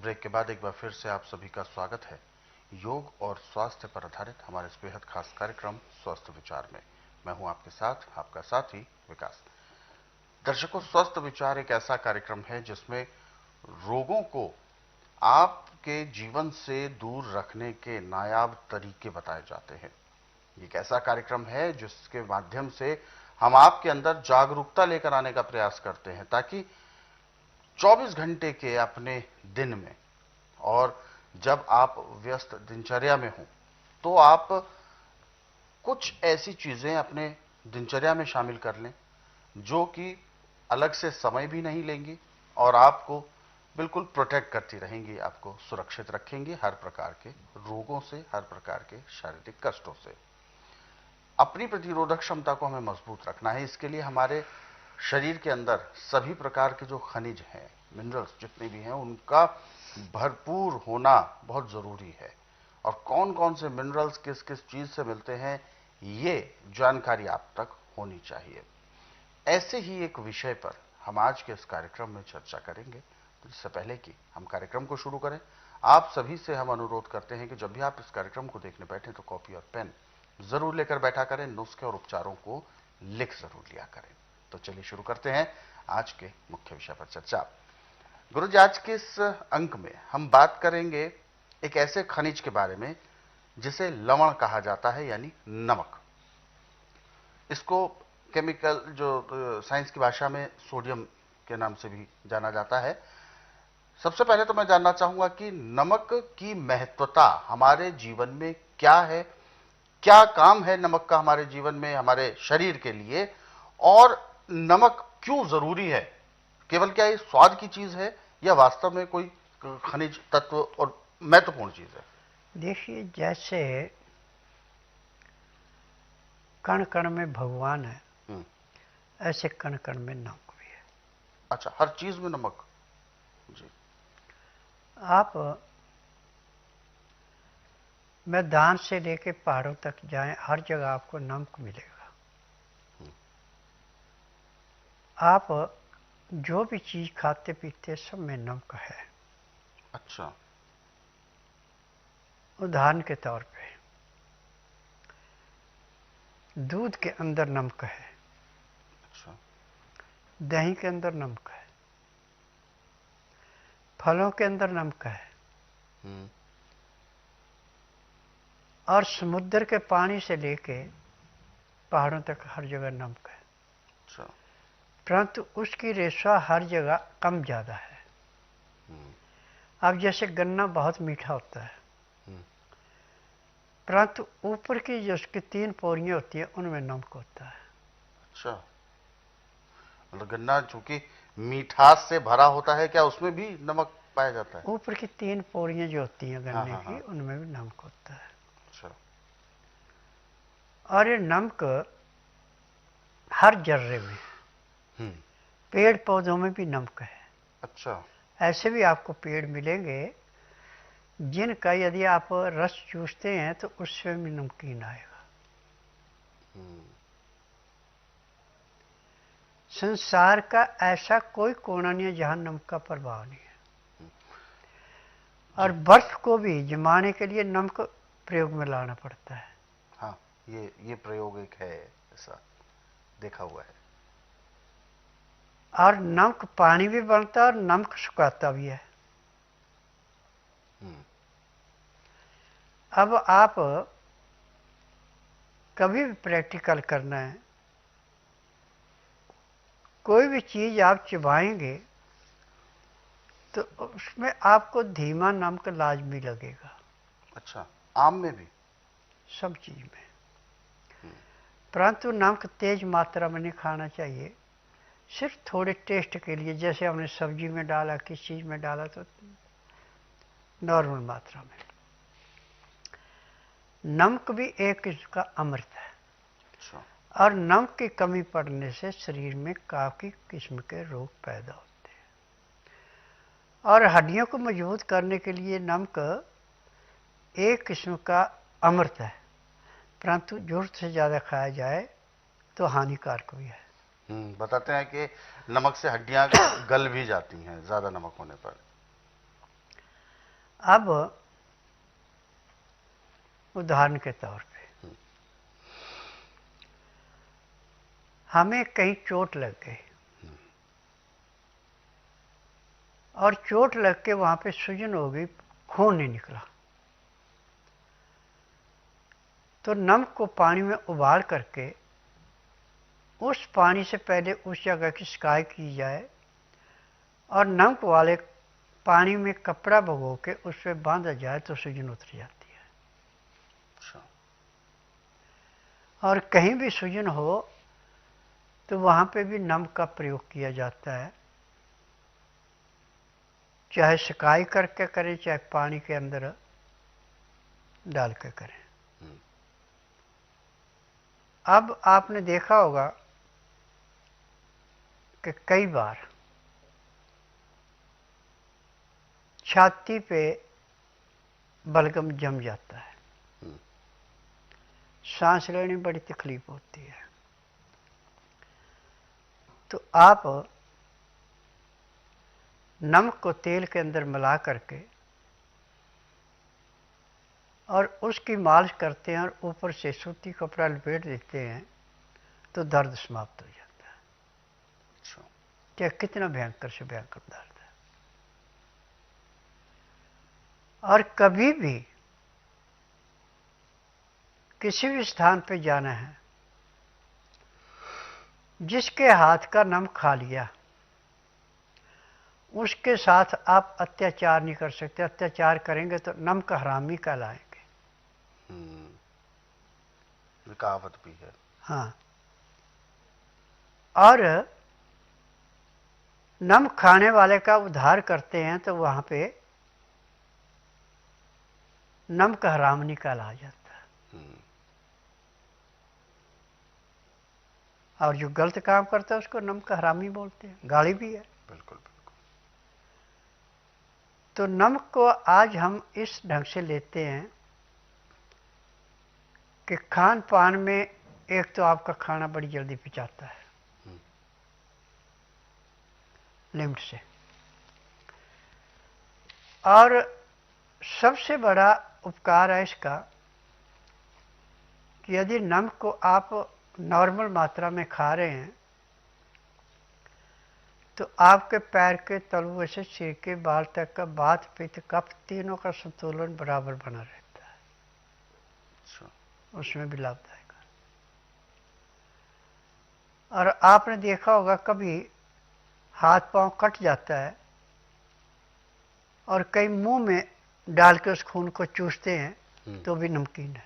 Break के बाद एक बार फिर से आप सभी का स्वागत है योग और स्वास्थ्य पर आधारित हमारे इस बेहद खास कार्यक्रम स्वस्थ विचार में। मैं हूं आपके साथ आपका साथी विकास। दर्शकों, स्वस्थ विचार एक ऐसा कार्यक्रम है जिसमें रोगों को आपके जीवन से दूर रखने के नायाब तरीके बताए जाते हैं। एक ऐसा कार्यक्रम है जिसके माध्यम से हम आपके अंदर जागरूकता लेकर आने का प्रयास करते हैं ताकि 24 घंटे के अपने दिन में और जब आप व्यस्त दिनचर्या में हो तो आप कुछ ऐसी चीजें अपने दिनचर्या में शामिल कर लें जो कि अलग से समय भी नहीं लेंगी और आपको बिल्कुल प्रोटेक्ट करती रहेंगी, आपको सुरक्षित रखेंगी हर प्रकार के रोगों से, हर प्रकार के शारीरिक कष्टों से। अपनी प्रतिरोधक क्षमता को हमें मजबूत रखना है। इसके लिए हमारे शरीर के अंदर सभी प्रकार के जो खनिज हैं, मिनरल्स जितने भी हैं, उनका भरपूर होना बहुत जरूरी है। और कौन कौन से मिनरल्स किस किस चीज से मिलते हैं, ये जानकारी आप तक होनी चाहिए। ऐसे ही एक विषय पर हम आज के इस कार्यक्रम में चर्चा करेंगे। तो इससे पहले कि हम कार्यक्रम को शुरू करें, आप सभी से हम अनुरोध करते हैं कि जब भी आप इस कार्यक्रम को देखने बैठे तो कॉपी और पेन जरूर लेकर बैठा करें, नुस्खे और उपचारों को लिख जरूर लिया करें। तो चलिए शुरू करते हैं आज के मुख्य विषय पर चर्चा। गुरुजी, आज के इस अंक में हम बात करेंगे एक ऐसे खनिज के बारे में जिसे लवण कहा जाता है, यानी नमक। इसको केमिकल जो साइंस की भाषा में सोडियम के नाम से भी जाना जाता है। सबसे पहले तो मैं जानना चाहूंगा कि नमक की महत्वता हमारे जीवन में क्या है, क्या काम है नमक का हमारे जीवन में, हमारे शरीर के लिए, और नमक क्यों जरूरी है। केवल क्या ये स्वाद की चीज है या वास्तव में कोई खनिज तत्व और महत्वपूर्ण चीज है। देखिए, जैसे कण कण में भगवान है, ऐसे कण कण में नमक भी है। अच्छा, हर चीज में नमक जी। आप मैदान से लेके पहाड़ों तक जाएं, हर जगह आपको नमक मिलेगा। आप जो भी चीज खाते पीते सब में नमक है। अच्छा। उदाहरण के तौर पे दूध के अंदर नमक है। अच्छा। दही के अंदर नमक है। फलों के अंदर नमक है। और समुद्र के पानी से लेके पहाड़ों तक हर जगह नमक है। अच्छा। परंतु उसकी रेशा हर जगह कम ज्यादा है। अब जैसे गन्ना बहुत मीठा होता है, परंतु ऊपर की जो उसकी 3 पोरियां होती हैं उनमें नमक होता है। अच्छा, मतलब गन्ना चूंकि मिठास से भरा होता है, क्या उसमें भी नमक पाया जाता है? ऊपर की 3 पोरियां जो होती हैं हाँ गन्ने हाँ की, हाँ। उनमें भी नमक होता है। अच्छा। और ये नमक हर जर्रे में, पेड़ पौधों में भी नमक है। अच्छा। ऐसे भी आपको पेड़ मिलेंगे जिनका यदि आप रस चूसते हैं तो उससे भी नमकीन आएगा। संसार का ऐसा कोई कोना नहीं है जहां नमक का प्रभाव नहीं है। और बर्फ को भी जमाने के लिए नमक प्रयोग में लाना पड़ता है। हाँ, ये प्रयोग एक है, ऐसा देखा हुआ है। और नमक पानी भी बनता है और नमक सुखाता भी है। अब आप कभी भी प्रैक्टिकल करना है, कोई भी चीज आप चबाएंगे तो उसमें आपको धीमा नमक लाजमी लगेगा। अच्छा, आम में भी? सब चीज में। परंतु नमक तेज मात्रा में नहीं खाना चाहिए, सिर्फ थोड़े टेस्ट के लिए। जैसे हमने सब्जी में डाला, किस चीज में डाला, तो नॉर्मल मात्रा में। नमक भी एक किस्म का अमृत है। अच्छा। और नमक की कमी पड़ने से शरीर में काफी किस्म के रोग पैदा होते हैं। और हड्डियों को मजबूत करने के लिए नमक एक किस्म का अमृत है, परंतु जरूरत से ज्यादा खाया जाए तो हानिकारक भी है। बताते हैं कि नमक से हड्डियां गल भी जाती हैं ज्यादा नमक होने पर। अब उदाहरण के तौर पे हमें कहीं चोट लग गई और चोट लग के वहां पे सूजन हो गई, खून नहीं निकला, तो नमक को पानी में उबाल करके उस पानी से पहले उस जगह की सिकाई की जाए और नमक वाले पानी में कपड़ा भिगो के उस पर बांधा जाए तो सूजन उतर जाती है। अच्छा। और कहीं भी सूजन हो तो वहां पे भी नमक का प्रयोग किया जाता है, चाहे सिकाई करके करें चाहे पानी के अंदर डाल के करें। अब आपने देखा होगा कि कई बार छाती पे बलगम जम जाता है, सांस लेने में बड़ी तकलीफ होती है, तो आप नमक को तेल के अंदर मिला करके और उसकी मालिश करते हैं और ऊपर से सूती कपड़ा लपेट देते हैं तो दर्द समाप्त हो जाता है। अच्छा। क्या कितना भयंकर से भयंकर दर्द है। और कभी भी किसी भी स्थान पे जाना है, जिसके हाथ का नमक खा लिया उसके साथ आप अत्याचार नहीं कर सकते। अत्याचार करेंगे तो नमक हरामी कहलाएंगे। कहावत भी है। हाँ, और नमक खाने वाले का उद्धार करते हैं तो वहां पे नमक हरामी कहला जाता है। और जो गलत काम करता है उसको नमक हरामी बोलते हैं, गाली भी है। बिल्कुल बिल्कुल। तो नमक को आज हम इस ढंग से लेते हैं कि खान पान में एक तो आपका खाना बड़ी जल्दी पिचाता है लिमिट से, और सबसे बड़ा उपकार है इसका कि यदि नमक को आप नॉर्मल मात्रा में खा रहे हैं तो आपके पैर के तलुए से सिर के बाल तक का वात पित्त कफ तीनों का संतुलन बराबर बना रहता है। अच्छा। उसमें भी लाभदायक है। और आपने देखा होगा कभी हाथ पांव कट जाता है और कई मुंह में डाल के उस खून को चूसते हैं तो भी नमकीन है।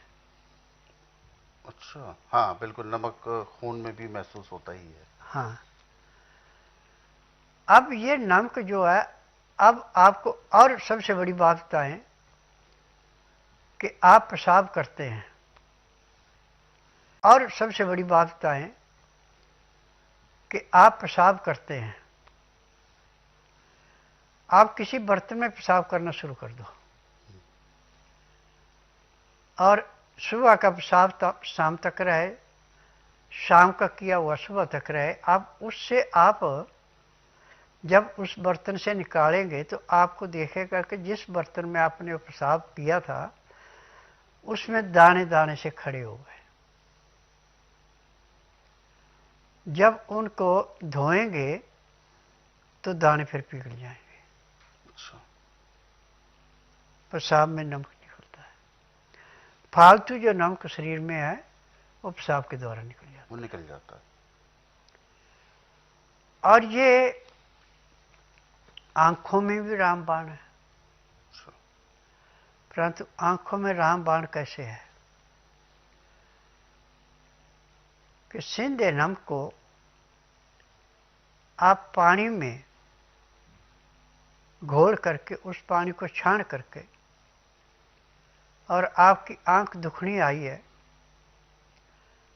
अच्छा। हाँ बिल्कुल, नमक खून में भी महसूस होता ही है। हाँ, अब ये नमक जो है, अब आपको और सबसे बड़ी बात बताएं कि आप पेशाब करते हैं, और सबसे बड़ी बात बताएं कि आप पेशाब करते हैं, आप किसी बर्तन में पेशाब करना शुरू कर दो और सुबह का पेशाब शाम तक रहे, शाम का किया हुआ सुबह तक रहे, आप उससे आप जब उस बर्तन से निकालेंगे तो आपको देखेगा कि जिस बर्तन में आपने पेशाब किया था उसमें दाने दाने से खड़े हो गए। जब उनको धोएंगे तो दाने फिर पिघल जाएंगे। अच्छा। पेशाब में नमक निकलता है, फालतू जो नमक शरीर में है वो पेशाब के द्वारा निकल जाता है। वो निकल जाता है। और ये आंखों में भी रामबाण है। अच्छा। परंतु आंखों में रामबाण कैसे है कि सिंधे नमक को आप पानी में घोल करके उस पानी को छान करके और आपकी आंख दुखनी आई है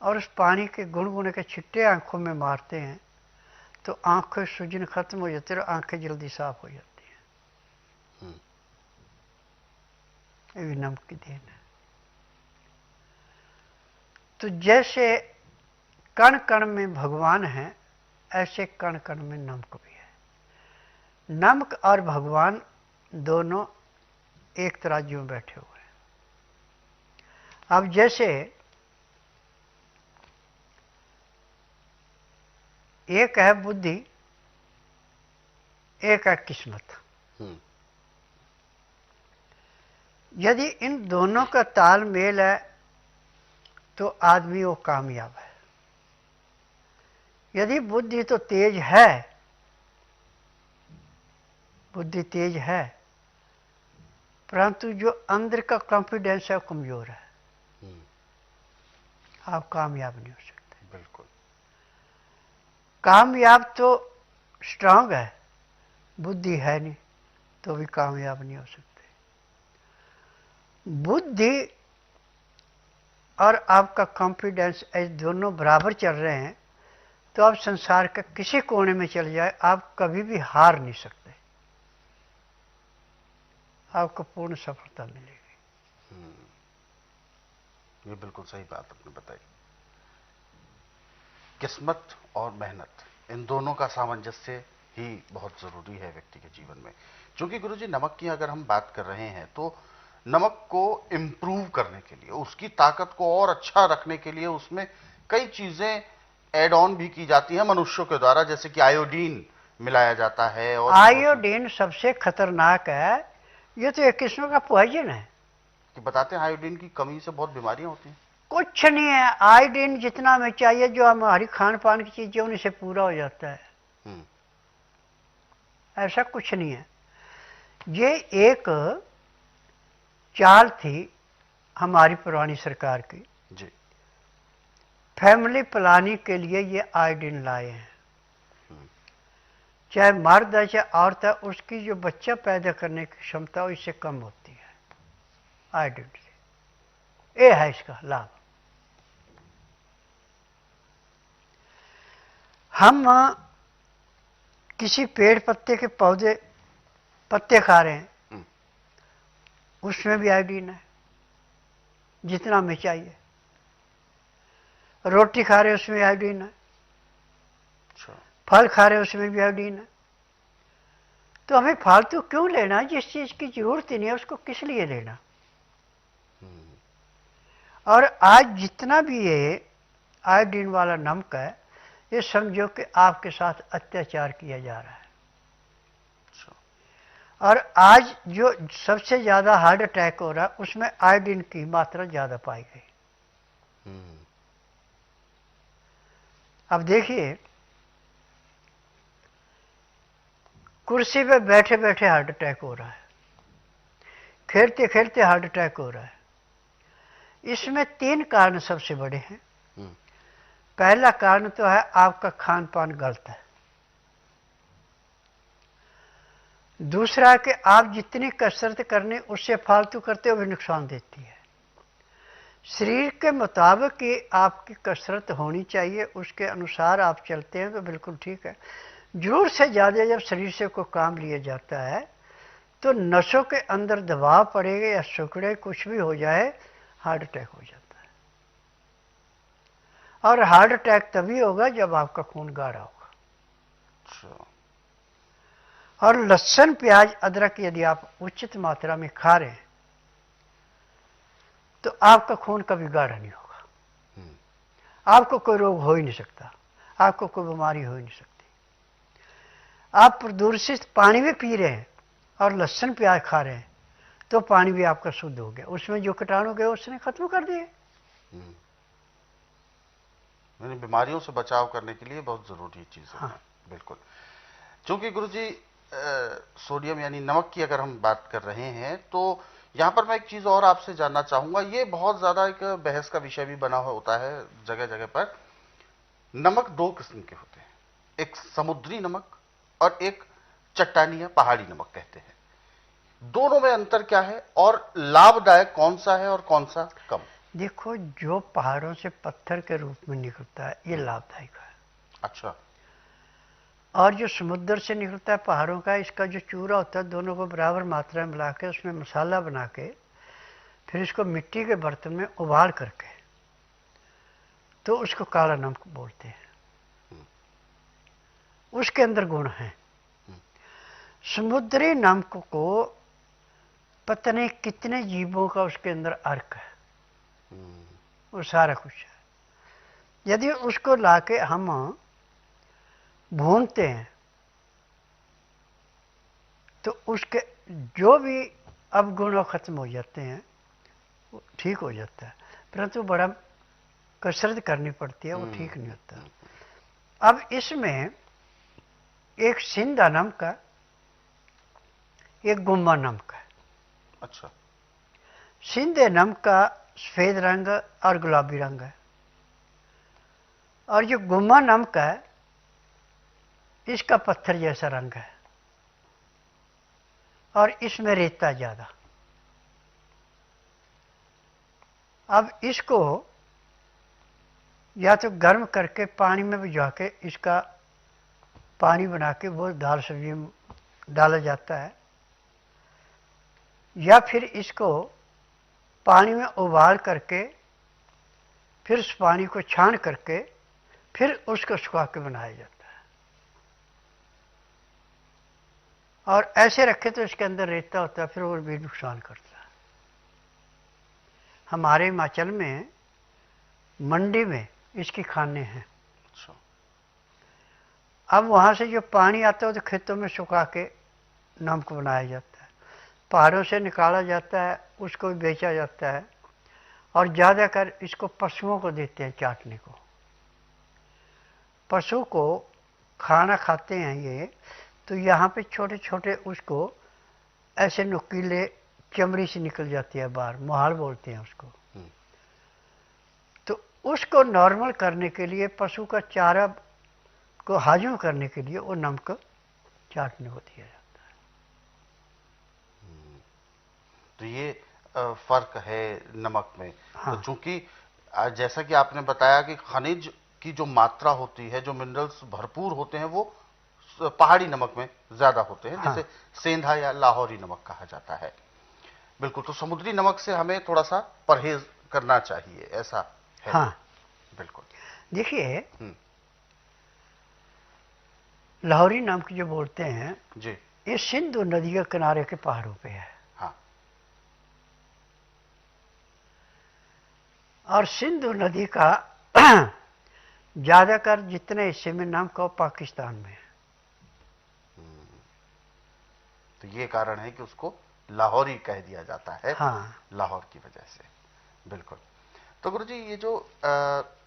और उस पानी के गुनगुने के छिट्टे आंखों में मारते हैं तो आंखों की सूजन खत्म हो जाती है और आंखें जल्दी साफ हो जाती हैं। ये भी नमक की देन है। तो जैसे कण कण में भगवान है ऐसे कण कण में नमक भी है। नमक और भगवान दोनों एक तराजू में बैठे हुए हैं। अब जैसे एक है बुद्धि, एक है किस्मत। यदि इन दोनों का तालमेल है तो आदमी वो कामयाब है। यदि बुद्धि तो तेज है, बुद्धि तेज है, परंतु जो अंदर का कॉन्फिडेंस है वो कमजोर है, आप कामयाब नहीं हो सकते। बिल्कुल। कामयाब तो स्ट्रांग है, बुद्धि है नहीं तो भी कामयाब नहीं हो सकते। बुद्धि और आपका कॉन्फिडेंस ऐसे दोनों बराबर चल रहे हैं तो आप संसार के किसी कोने में चले जाए, आप कभी भी हार नहीं सकते, आपको पूर्ण सफलता मिलेगी। ये बिल्कुल सही बात आपने बताई। किस्मत और मेहनत, इन दोनों का सामंजस्य ही बहुत जरूरी है व्यक्ति के जीवन में। क्योंकि गुरुजी, नमक की अगर हम बात कर रहे हैं तो नमक को इम्प्रूव करने के लिए, उसकी ताकत को और अच्छा रखने के लिए उसमें कई चीजें ऐड ऑन भी की जाती हैं मनुष्यों के द्वारा, जैसे कि आयोडीन मिलाया जाता है। और आयोडीन सबसे खतरनाक है, ये तो एक किस्म का पॉइजन है। कि बताते हैं आयोडीन की कमी से बहुत बीमारियां होती हैं। कुछ नहीं है, आयोडीन जितना हमें चाहिए, जो हमारी खान पान की चीजें उन्हीं से पूरा हो जाता है। ऐसा कुछ नहीं है। ये एक चाल थी हमारी पुरानी सरकार की जी। फैमिली प्लानिंग के लिए ये आयोडीन लाए हैं। चाहे मर्द है चाहे औरत है, उसकी जो बच्चा पैदा करने की क्षमता है इससे कम होती है आयोडीन से। ये है इसका लाभ। हम किसी पेड़ पत्ते के पौधे पत्ते खा रहे हैं, उसमें भी आयोडीन है जितना हमें चाहिए। रोटी खा रहे हैं उसमें आयोडीन है, फल खा रहे हैं उसमें भी आयोडीन है। तो हमें फालतू क्यों लेना, जिस चीज की जरूरत ही नहीं है उसको किस लिए लेना। और आज जितना भी ये आयोडीन वाला नमक है, ये समझो कि आपके साथ अत्याचार किया जा रहा है। और आज जो सबसे ज्यादा हार्ट अटैक हो रहा है उसमें आयोडीन की मात्रा ज्यादा पाई गई। अब देखिए, कुर्सी पे बैठे बैठे हार्ट अटैक हो रहा है, खेलते खेलते हार्ट अटैक हो रहा है। इसमें 3 कारण सबसे बड़े हैं। पहला कारण तो है आपका खान पान गलत है। दूसरा है कि आप जितनी कसरत करने उससे फालतू करते हो भी नुकसान देती है। शरीर के मुताबिक ही आपकी कसरत होनी चाहिए, उसके अनुसार आप चलते हैं तो बिल्कुल ठीक है। जरूर से ज़्यादा जब शरीर से कोई काम लिया जाता है तो नसों के अंदर दबाव पड़ेगा या सुकड़े कुछ भी हो जाए, हार्ट अटैक हो जाता है। और हार्ट अटैक तभी होगा जब आपका खून गाढ़ा होगा। और लहसुन प्याज अदरक यदि आप उचित मात्रा में खा रहे हैं तो आपका खून कभी गाढ़ा नहीं होगा, आपको कोई रोग हो ही नहीं सकता, आपको कोई बीमारी हो ही नहीं सकती। आप प्रदूषित पानी भी पी रहे हैं और लहसुन प्याज खा रहे हैं तो पानी भी आपका शुद्ध हो गया, उसमें जो कीटाणु गए उसने खत्म कर दिए। बीमारियों से बचाव करने के लिए बहुत जरूरी चीज है। हाँ। बिल्कुल। क्योंकि गुरुजी, सोडियम यानी नमक की अगर हम बात कर रहे हैं तो यहां पर मैं एक चीज और आपसे जानना चाहूंगा। ये बहुत ज्यादा एक बहस का विषय भी बना होता है जगह जगह पर। नमक 2 किस्म के होते हैं, एक समुद्री नमक और एक चट्टानी या पहाड़ी नमक कहते हैं। दोनों में अंतर क्या है और लाभदायक कौन सा है और कौन सा कम? देखो, जो पहाड़ों से पत्थर के रूप में निकलता है ये लाभदायक है। अच्छा। और जो समुद्र से निकलता है पहाड़ों का, इसका जो चूरा होता है दोनों को बराबर मात्रा में मिला के उसमें मसाला बना के फिर इसको मिट्टी के बर्तन में उबाल करके तो उसको काला नमक बोलते हैं। उसके अंदर गुण हैं। समुद्री नमक को पता नहीं कितने जीवों का उसके अंदर अर्क है, वो सारा कुछ है। यदि उसको लाके हम भूनते हैं तो उसके जो भी अवगुण खत्म हो जाते हैं, वो ठीक हो जाता है, परंतु बड़ा कसरत करनी पड़ती है, वो ठीक नहीं होता। अब इसमें एक सिंधा नाम का, एक गुम्मा नाम का है। अच्छा। सिंधे नमक का सफेद रंग और गुलाबी रंग है, और जो गुम्मा नमक है इसका पत्थर जैसा रंग है, और इसमें रेता ज्यादा। अब इसको या तो गर्म करके पानी में भिजवा के इसका पानी बना के वो दाल सब्जी में डाला जाता है, या फिर इसको पानी में उबाल करके फिर उस पानी को छान करके फिर उसको सुखा के बनाया जाता है। और ऐसे रखे तो इसके अंदर रेता होता है, फिर वो भी नुकसान करता है। हमारे हिमाचल में मंडी में इसकी खाने हैं। अब वहां से जो पानी आता है तो खेतों में सुखा के नमक बनाया जाता है, पहाड़ों से निकाला जाता है, उसको भी बेचा जाता है, और ज़्यादातर इसको पशुओं को देते हैं चाटने को। पशु को खाना खाते हैं ये, तो यहाँ पे छोटे छोटे उसको ऐसे नुकीले चमड़ी से निकल जाती है बाहर, मुहाल बोलते हैं उसको। तो उसको नॉर्मल करने के लिए, पशु का चारा को हाजम करने के लिए, वो नमक चाटने को दिया जाता है। तो ये फर्क है नमक में। हाँ। तो चूंकि जैसा कि आपने बताया कि खनिज की जो मात्रा होती है, जो मिनरल्स भरपूर होते हैं, वो पहाड़ी नमक में ज्यादा होते हैं। हाँ। जिसे सेंधा या लाहौरी नमक कहा जाता है। बिल्कुल। तो समुद्री नमक से हमें थोड़ा सा परहेज करना चाहिए, ऐसा है। हाँ, बिल्कुल। देखिए, लाहौरी नमक जो बोलते हैं जी। ये सिंधु नदी के किनारे के पहाड़ों पे है। हाँ। और सिंधु नदी का ज्यादातर जितने हिस्से में नमक है पाकिस्तान में है। तो ये कारण है कि उसको लाहौरी कह दिया जाता है। हाँ। लाहौर की वजह से। बिल्कुल। तो गुरु जी, ये जो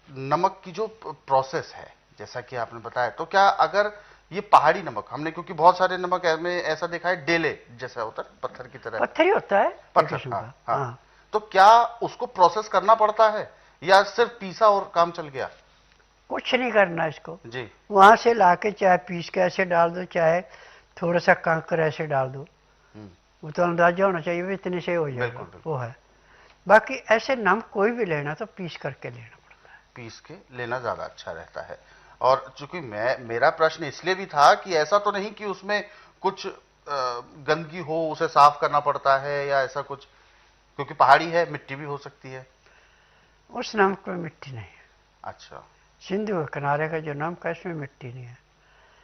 नमक की जो प्रोसेस है, जैसा कि आपने बताया, तो क्या अगर ये पहाड़ी नमक, हमने क्योंकि बहुत सारे नमक में ऐसा देखा है डेले जैसा होता है, पत्थर की तरह। पत्थर ही होता है, पत्थर। हाँ, हाँ। हाँ। तो क्या उसको प्रोसेस करना पड़ता है या सिर्फ पीसा और काम चल गया? कुछ नहीं करना इसको जी। वहां से लाके चाहे पीस के ऐसे डाल दो, चाहे थोड़ा सा कांकर ऐसे डाल दो, वो तो अंदाजा होना चाहिए भी इतने से हो जाएगा। वो है। बाकी ऐसे नमक कोई भी लेना तो पीस करके लेना पड़ता है। पीस के लेना ज्यादा अच्छा रहता है। और चूंकि मेरा प्रश्न इसलिए भी था कि ऐसा तो नहीं कि उसमें कुछ गंदगी हो, उसे साफ करना पड़ता है या ऐसा कुछ, क्योंकि पहाड़ी है, मिट्टी भी हो सकती है। उस नमक में मिट्टी नहीं है। अच्छा। सिंधु के किनारे का जो नमक है इसमें मिट्टी नहीं है।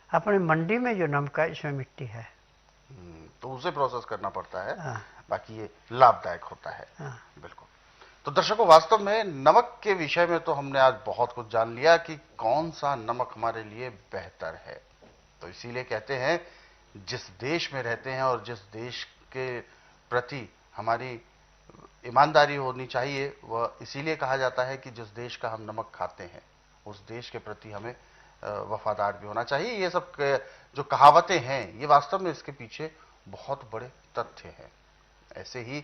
अपने मंडी में जो नमक है इसमें मिट्टी है। तो उसे प्रोसेस करना पड़ता है। हाँ। बाकी ये लाभदायक होता है। हाँ। बिल्कुल। तो दर्शकों, वास्तव में नमक के विषय में तो हमने आज बहुत कुछ जान लिया कि कौन सा नमक हमारे लिए बेहतर है। तो इसीलिए कहते हैं, जिस देश में रहते हैं और जिस देश के प्रति हमारी ईमानदारी होनी चाहिए, वह इसीलिए कहा जाता है कि जिस देश का हम नमक खाते हैं उस देश के प्रति हमें वफादार भी होना चाहिए। ये सब जो कहावतें हैं, ये वास्तव में इसके पीछे बहुत बड़े तथ्य हैं। ऐसे ही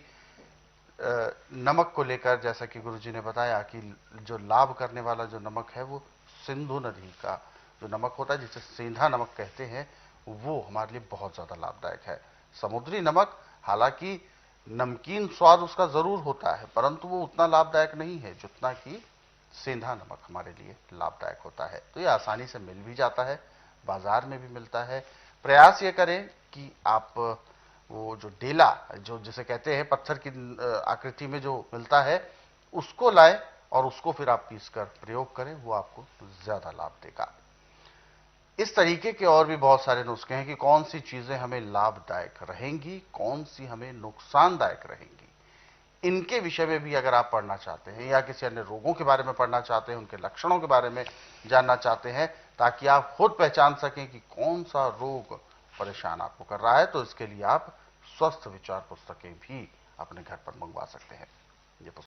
नमक को लेकर, जैसा कि गुरुजी ने बताया कि जो लाभ करने वाला जो नमक है वो सिंधु नदी का जो नमक होता है, जिसे सेंधा नमक कहते हैं, वो हमारे लिए बहुत ज्यादा लाभदायक है। समुद्री नमक हालांकि नमकीन स्वाद उसका जरूर होता है, परंतु वो उतना लाभदायक नहीं है जितना कि सेंधा नमक हमारे लिए लाभदायक होता है। तो ये आसानी से मिल भी जाता है, बाजार में भी मिलता है। प्रयास ये करें कि आप वो जो डेला, जो जिसे कहते हैं पत्थर की आकृति में जो मिलता है, उसको लाएं और उसको फिर आप पीसकर प्रयोग करें, वो आपको ज्यादा लाभ देगा। इस तरीके के और भी बहुत सारे नुस्खे हैं कि कौन सी चीजें हमें लाभदायक रहेंगी, कौन सी हमें नुकसानदायक रहेंगी। इनके विषय में भी अगर आप पढ़ना चाहते हैं या किसी अन्य रोगों के बारे में पढ़ना चाहते हैं, उनके लक्षणों के बारे में जानना चाहते हैं, ताकि आप खुद पहचान सकें कि कौन सा रोग परेशान आपको कर रहा है, तो इसके लिए आप स्वस्थ विचार पुस्तकें भी अपने घर पर मंगवा सकते हैं। ये